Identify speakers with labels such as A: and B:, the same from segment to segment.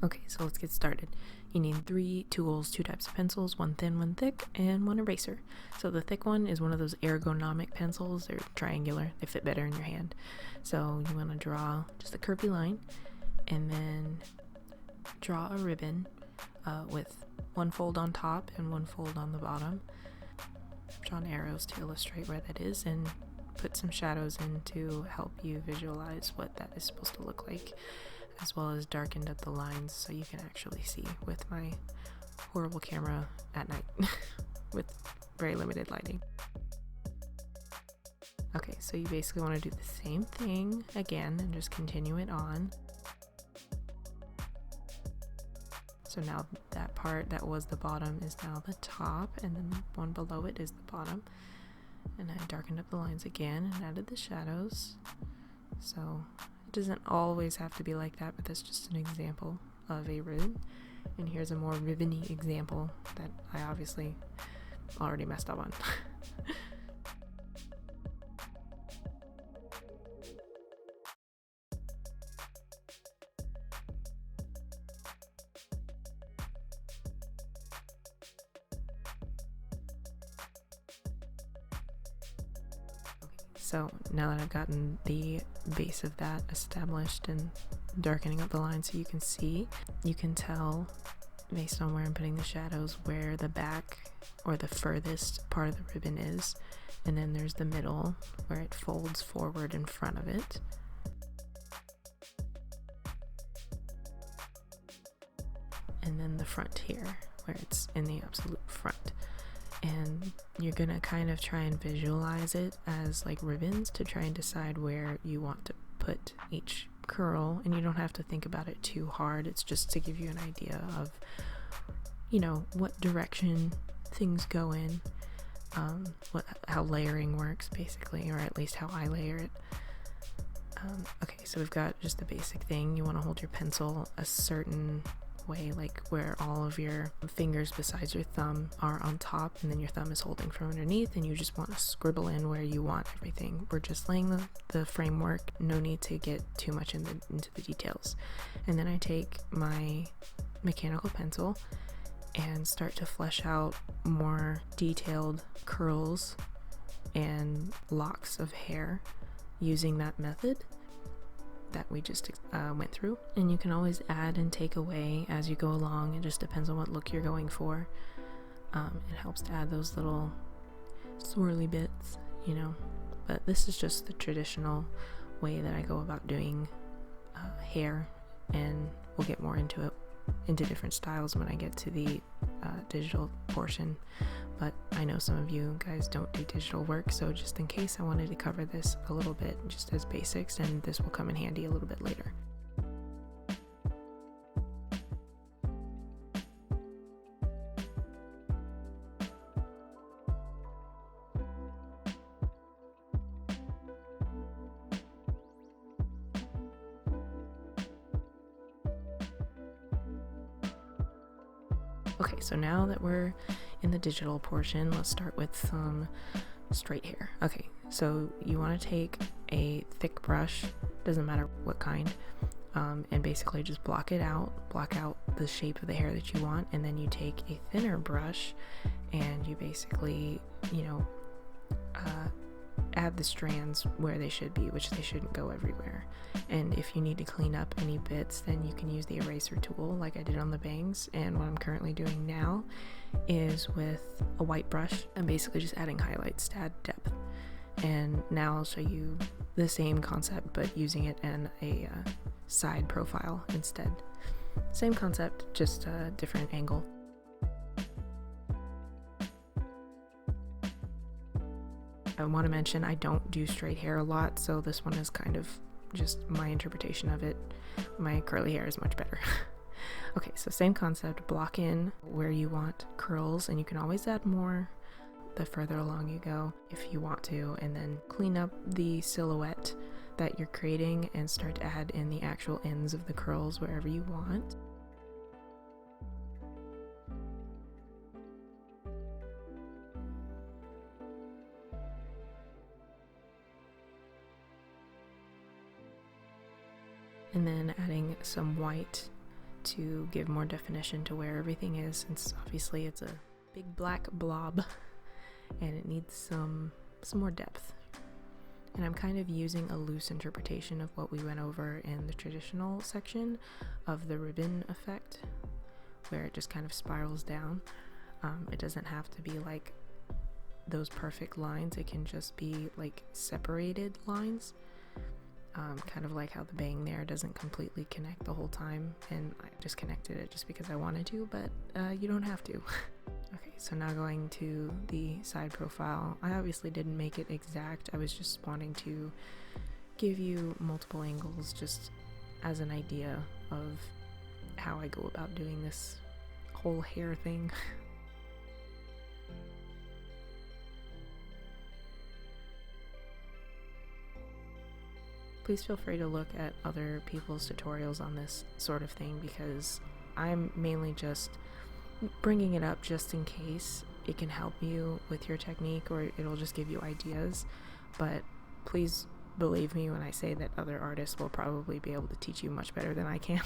A: Okay, so let's get started. You need 3 tools, 2 types of pencils, one thin, one thick, and one eraser. So the thick one is one of those ergonomic pencils. They're triangular, they fit better in your hand. So you want to draw just a curvy line and then draw a ribbon with one fold on top and one fold on the bottom. Draw arrows to illustrate where that is and put some shadows in to help you visualize what that is supposed to look like, as well as darkened up the lines so you can actually see with my horrible camera at night with very limited lighting. Okay, so you basically want to do the same thing again and just continue it on. So now that part that was the bottom is now the top, and then the one below it is the bottom. And I darkened up the lines again and added the shadows. So it doesn't always have to be like that, but that's just an example of a ribbon. And here's a more ribbon-y example that I obviously already messed up on. So now that I've gotten the base of that established and darkening up the line so you can tell based on where I'm putting the shadows where the back or the furthest part of the ribbon is, and then there's the middle where it folds forward in front of it. And then the front here where it's in the absolute front. And you're gonna kind of try and visualize it as like ribbons to try and decide where you want to put each curl, and you don't have to think about it too hard. It's just to give you an idea of, you know, what direction things go in, how layering works basically, or at least how I layer it. Okay, so we've got just the basic thing. You want to hold your pencil a certain way, like where all of your fingers besides your thumb are on top, and then your thumb is holding from underneath, and you just want to scribble in where you want everything. We're just laying the framework, no need to get too much into the details. And then I take my mechanical pencil and start to flesh out more detailed curls and locks of hair using that method that we just went through. And you can always add and take away as you go along. It just depends on what look you're going for. It helps to add those little swirly bits, you know, but this is just the traditional way that I go about doing hair, and we'll get more into it, into different styles when I get to the digital portion. But I know some of you guys don't do digital work, so just in case I wanted to cover this a little bit just as basics, and this will come in handy a little bit later. Okay, so now that we're in the digital portion, let's start with some straight hair. Okay, so you want to take a thick brush, doesn't matter what kind, and basically just block out the shape of the hair that you want, and then you take a thinner brush and you basically, you know, add the strands where they should be, which they shouldn't go everywhere. And if you need to clean up any bits, then you can use the eraser tool like I did on the bangs. And what I'm currently doing now is with a white brush, I'm basically just adding highlights to add depth. And now I'll show you the same concept but using it in a side profile instead. Same concept, just a different angle. I want to mention I don't do straight hair a lot, so this one is kind of just my interpretation of it. My curly hair is much better. Okay, so same concept, block in where you want curls, and you can always add more the further along you go if you want to, and then clean up the silhouette that you're creating and start to add in the actual ends of the curls wherever you want. And then adding some white to give more definition to where everything is, since obviously it's a big black blob and it needs some more depth. And I'm kind of using a loose interpretation of what we went over in the traditional section of the ribbon effect, where it just kind of spirals down. It doesn't have to be like those perfect lines, it can just be like separated lines, kind of like how the bang there doesn't completely connect the whole time, and I just connected it just because I wanted to, but you don't have to. Okay, so now going to the side profile. I obviously didn't make it exact, I was just wanting to give you multiple angles just as an idea of how I go about doing this whole hair thing. Please feel free to look at other people's tutorials on this sort of thing, because I'm mainly just bringing it up just in case it can help you with your technique, or it'll just give you ideas. But please believe me when I say that other artists will probably be able to teach you much better than I can.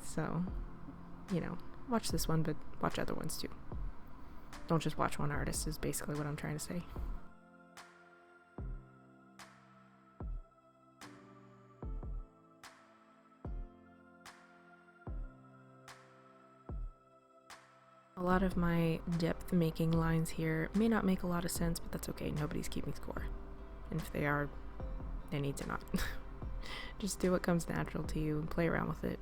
A: So, you know, watch this one, but watch other ones too. Don't just watch one artist, is basically what I'm trying to say. A lot of my depth making lines here may not make a lot of sense, but that's okay, nobody's keeping score. And if they are, they need to not. Just do what comes natural to you and play around with it.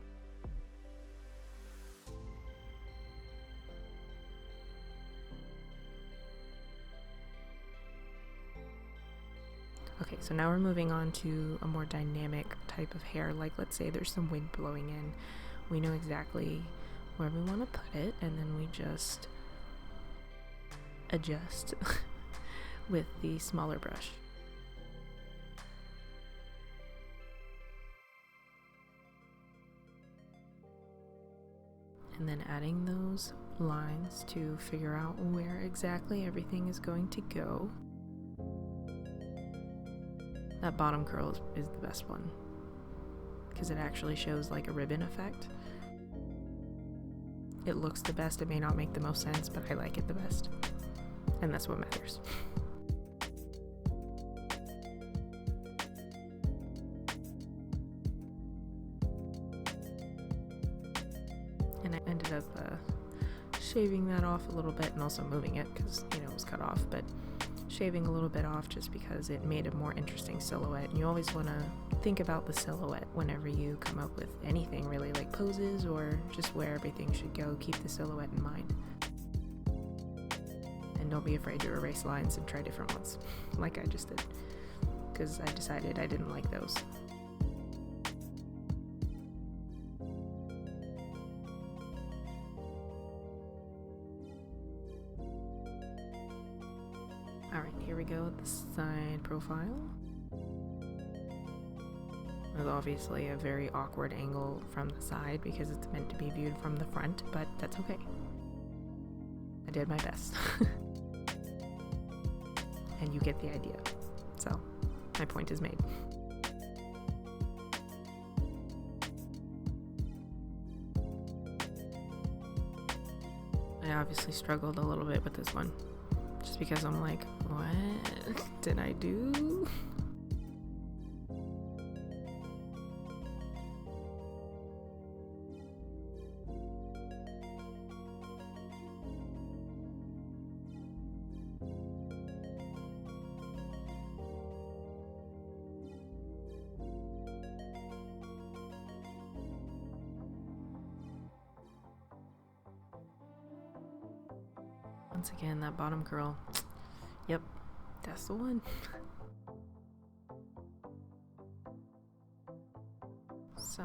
A: Okay, so now we're moving on to a more dynamic type of hair. Like, let's say there's some wind blowing in. We know exactly where we want to put it, and then we just adjust with the smaller brush. And then adding those lines to figure out where exactly everything is going to go. That bottom curl is the best one, because it actually shows like a ribbon effect. It looks the best, it may not make the most sense, but I like it the best. And that's what matters. And I ended up shaving that off a little bit, and also moving it because, you know, it was cut off, but shaving a little bit off just because it made a more interesting silhouette. And you always want to think about the silhouette whenever you come up with anything, really, like poses or just where everything should go. Keep the silhouette in mind. And don't be afraid to erase lines and try different ones, like I just did, because I decided I didn't like those. Alright, here we go with the side profile. There's obviously a very awkward angle from the side because it's meant to be viewed from the front, but that's okay. I did my best. And you get the idea. So, my point is made. I obviously struggled a little bit with this one, just because I'm like, what did I do? Once again, that bottom curl. Yep, that's the one. So,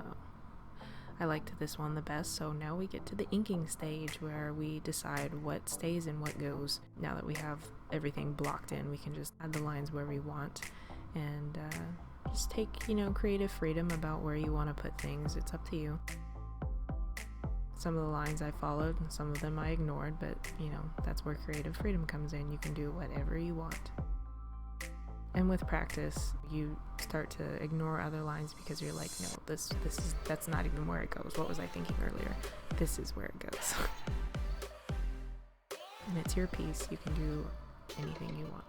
A: I liked this one the best, so now we get to the inking stage where we decide what stays and what goes. Now that we have everything blocked in, we can just add the lines where we want and just take, you know, creative freedom about where you want to put things. It's up to you. Some of the lines I followed and some of them I ignored, but you know, that's where creative freedom comes in. You can do whatever you want. And with practice, you start to ignore other lines because you're like, no, that's not even where it goes. What was I thinking earlier? This is where it goes. And it's your piece. You can do anything you want.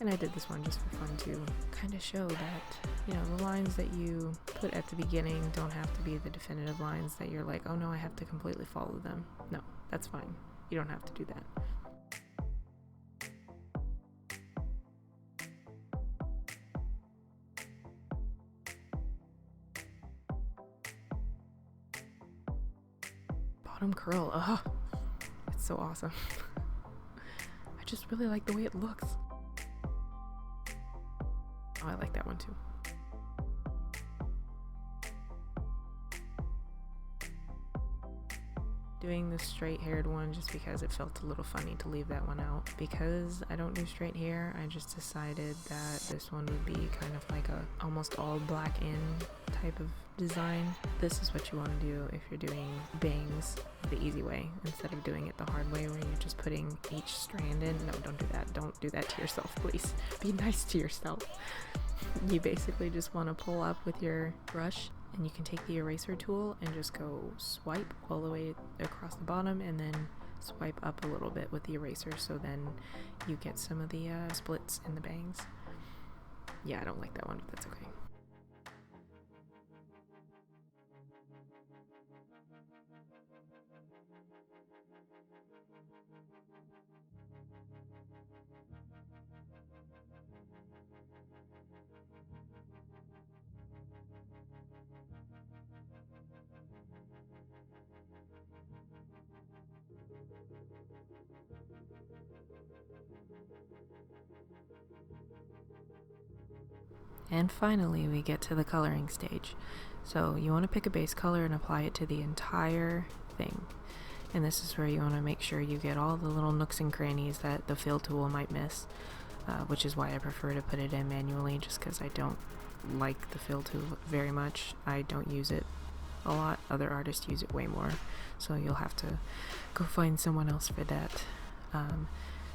A: And I did this one just for fun to kind of show that, you know, the lines that you put at the beginning don't have to be the definitive lines that you're like, oh no, I have to completely follow them. No, that's fine. You don't have to do that. Bottom curl, oh, it's so awesome. I just really like the way it looks. Oh, I like that one too. Doing the straight haired one just because it felt a little funny to leave that one out. Because I don't do straight hair, I just decided that this one would be kind of like a almost all black in type of design. This is what you want to do if you're doing bangs the easy way instead of doing it the hard way where you're just putting each strand in. No, don't do that. Don't do that to yourself, please. Be nice to yourself. You basically just want to pull up with your brush, and you can take the eraser tool and just go swipe all the way across the bottom and then swipe up a little bit with the eraser, so then you get some of the splits in the bangs. Yeah, I don't like that one, but that's okay. And finally, we get to the coloring stage. So you want to pick a base color and apply it to the entire thing. And this is where you want to make sure you get all the little nooks and crannies that the fill tool might miss, which is why I prefer to put it in manually, just because I don't like the fill tool very much. I don't use it a lot. Other artists use it way more. So you'll have to go find someone else for that.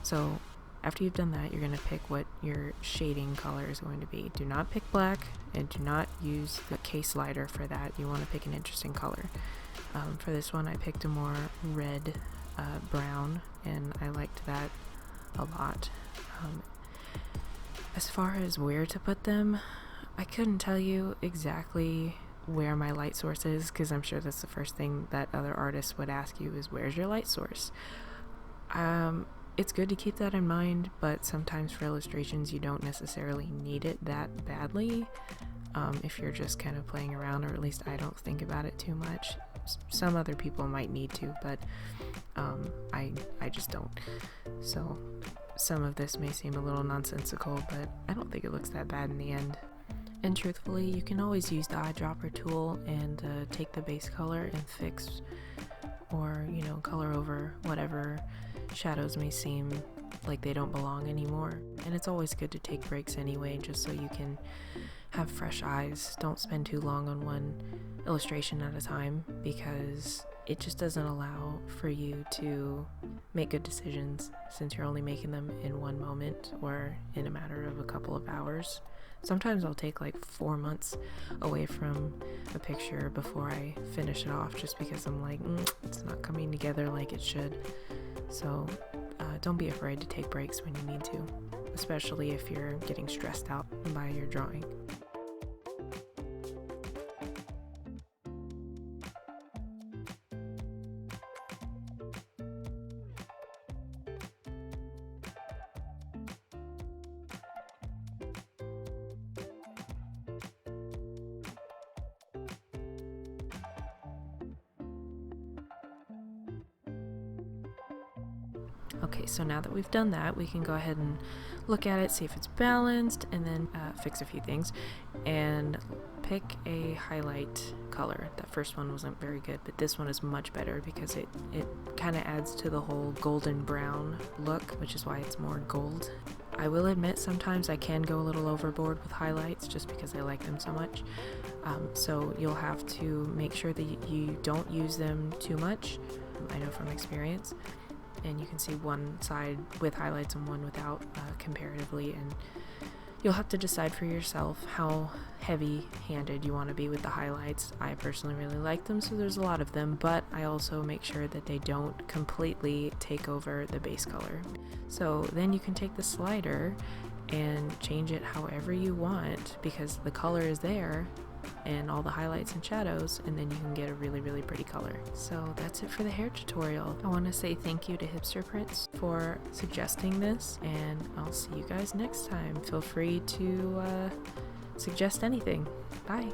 A: So after you've done that, you're going to pick what your shading color is going to be. Do not pick black, and do not use the case lighter for that. You want to pick an interesting color. For this one, I picked a more red brown, and I liked that a lot. As far as where to put them, I couldn't tell you exactly where my light source is, because I'm sure that's the first thing that other artists would ask you is, where's your light source? It's good to keep that in mind, but sometimes for illustrations you don't necessarily need it that badly. If you're just kind of playing around, or at least I don't think about it too much. Some other people might need to, but I just don't. So some of this may seem a little nonsensical, but I don't think it looks that bad in the end. And truthfully, you can always use the eyedropper tool and take the base color and fix, or color over whatever shadows may seem like they don't belong anymore. And it's always good to take breaks anyway, just so you can have fresh eyes. Don't spend too long on one illustration at a time, because it just doesn't allow for you to make good decisions, since you're only making them in one moment or in a matter of a couple of hours. Sometimes I'll take like 4 months away from a picture before I finish it off, just because I'm like, it's not coming together like it should. So don't be afraid to take breaks when you need to, especially if you're getting stressed out by your drawing. Okay, so now that we've done that, we can go ahead and look at it, see if it's balanced, and then fix a few things, and pick a highlight color. That first one wasn't very good, but this one is much better because it kind of adds to the whole golden brown look, which is why it's more gold. I will admit sometimes I can go a little overboard with highlights just because I like them so much. So you'll have to make sure that you don't use them too much. I know from experience. And you can see one side with highlights and one without comparatively, and You'll have to decide for yourself how heavy-handed you want to be with the highlights. I personally really like them, so there's a lot of them, but I also make sure that they don't completely take over the base color. So then you can take the slider and change it however you want, because the color is there and all the highlights and shadows, and then you can get a really pretty color. So that's it for the hair tutorial. I want to say thank you to HipsterPrince for suggesting this, and I'll see you guys next time. Feel free to suggest anything. Bye.